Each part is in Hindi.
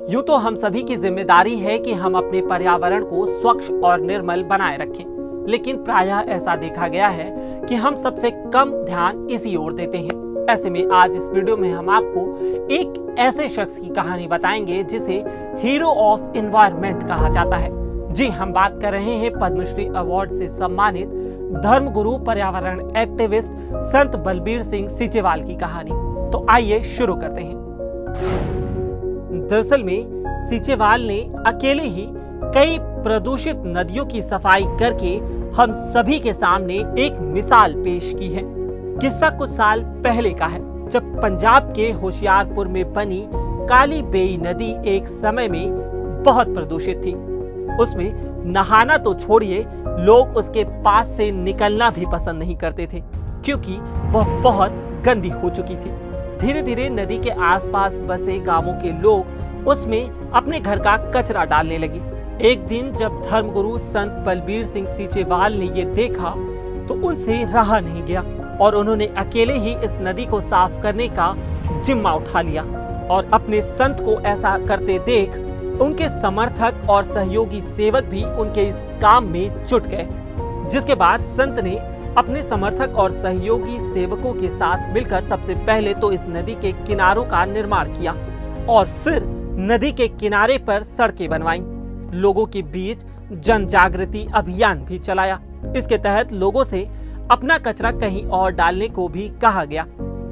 यूं तो हम सभी की जिम्मेदारी है कि हम अपने पर्यावरण को स्वच्छ और निर्मल बनाए रखें, लेकिन प्रायः ऐसा देखा गया है कि हम सबसे कम ध्यान इसी ओर देते हैं। ऐसे में आज इस वीडियो में हम आपको एक ऐसे शख्स की कहानी बताएंगे जिसे हीरो ऑफ एनवायरनमेंट कहा जाता है। जी, हम बात कर रहे हैं पद्मश्री अवार्ड से सम्मानित धर्मगुरु पर्यावरण एक्टिविस्ट संत बलबीर सिंह सीचेवाल की कहानी। तो आइए शुरू करते हैं। दरअसल में सीचेवाल ने अकेले ही कई प्रदूषित नदियों की सफाई करके हम सभी के सामने एक मिसाल पेश की है। किस्सा कुछ साल पहले का है, जब पंजाब के होशियारपुर में बनी काली बेई नदी एक समय में बहुत प्रदूषित थी। उसमें नहाना तो छोड़िए, लोग उसके पास से निकलना भी पसंद नहीं करते थे क्योंकि वह बहुत गंदी हो चुकी थी। धीरे धीरे नदी के आसपास बसे गांवों के लोग उसमें अपने घर का कचरा डालने लगे। एक दिन जब धर्मगुरु संत बलबीर सिंह सीचेवाल ने ये देखा तो उनसे रहा नहीं गया और उन्होंने अकेले ही इस नदी को साफ करने का जिम्मा उठा लिया। और अपने संत को ऐसा करते देख उनके समर्थक और सहयोगी सेवक भी उनके इस काम में जुट गए, जिसके बाद संत ने अपने समर्थक और सहयोगी सेवकों के साथ मिलकर सबसे पहले तो इस नदी के किनारों का निर्माण किया और फिर नदी के किनारे पर सड़कें बनवाईं। लोगों के बीच जन जागृति अभियान भी चलाया। इसके तहत लोगों से अपना कचरा कहीं और डालने को भी कहा गया।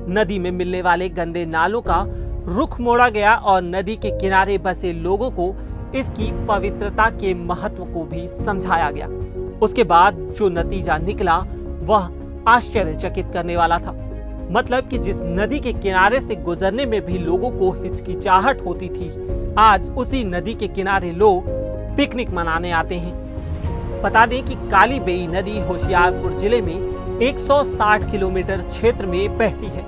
नदी में मिलने वाले गंदे नालों का रुख मोड़ा गया और नदी के किनारे बसे लोगों को इसकी पवित्रता के महत्व को भी समझाया गया। उसके बाद जो नतीजा निकला वह आश्चर्यचकित करने वाला था। मतलब कि जिस नदी के किनारे से गुजरने में भी लोगों को हिचकिचाहट होती थी, आज उसी नदी के किनारे लोग पिकनिक मनाने आते हैं। बता दें कि काली बेई नदी होशियारपुर जिले में 160 किलोमीटर क्षेत्र में बहती है।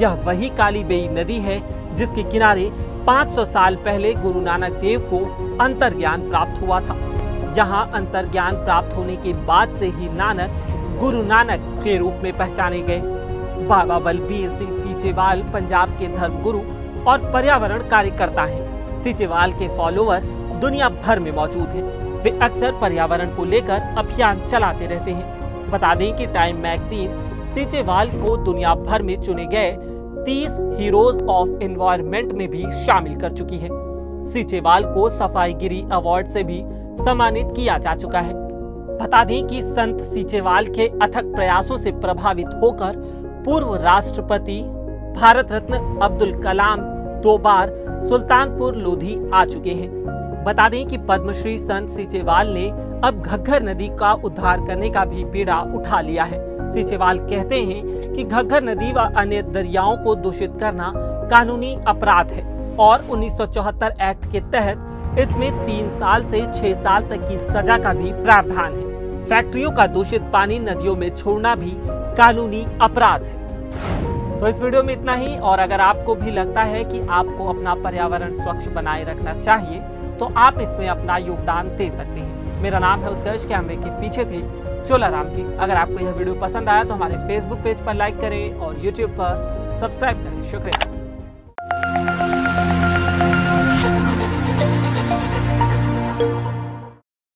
यह वही काली बेई नदी है जिसके किनारे 500 साल पहले गुरु नानक देव को अंतर्ज्ञान प्राप्त हुआ था। यहाँ अंतर्ज्ञान प्राप्त होने के बाद से ही नानक गुरु नानक के रूप में पहचाने गए। बाबा बलबीर सिंह सीचेवाल पंजाब के धर्मगुरु और पर्यावरण कार्यकर्ता हैं। सीचेवाल के फॉलोअर दुनिया भर में मौजूद हैं। वे अक्सर पर्यावरण को लेकर अभियान चलाते रहते हैं। बता दें कि टाइम मैगजीन सीचेवाल को दुनिया भर में चुने गए 30 हीरोज ऑफ एनवायरनमेंट में भी शामिल कर चुकी है। सीचेवाल को सफाईगिरी अवार्ड से भी सम्मानित किया जा चुका है। बता दें कि संत सीचेवाल के अथक प्रयासों से प्रभावित होकर पूर्व राष्ट्रपति भारत रत्न अब्दुल कलाम 2 बार सुल्तानपुर लोधी आ चुके हैं। बता दें कि पद्मश्री संत सीचेवाल ने अब घग्गर नदी का उद्धार करने का भी बीड़ा उठा लिया है। सीचेवाल कहते हैं कि घग्गर नदी व अन्य दरियाओं को दूषित करना कानूनी अपराध है और 1974 एक्ट के तहत इसमें 3 साल से 6 साल तक की सजा का भी प्रावधान है। फैक्ट्रियों का दूषित पानी नदियों में छोड़ना भी कानूनी अपराध है। तो इस वीडियो में इतना ही, और अगर आपको भी लगता है कि आपको अपना पर्यावरण स्वच्छ बनाए रखना चाहिए तो आप इसमें अपना योगदान दे सकते हैं। मेरा नाम है उत्कर्ष, कैमरे के पीछे थे चोलाराम जी। अगर आपको यह वीडियो पसंद आया तो हमारे फेसबुक पेज पर लाइक करें और यूट्यूब पर सब्सक्राइब करें। शुक्रिया।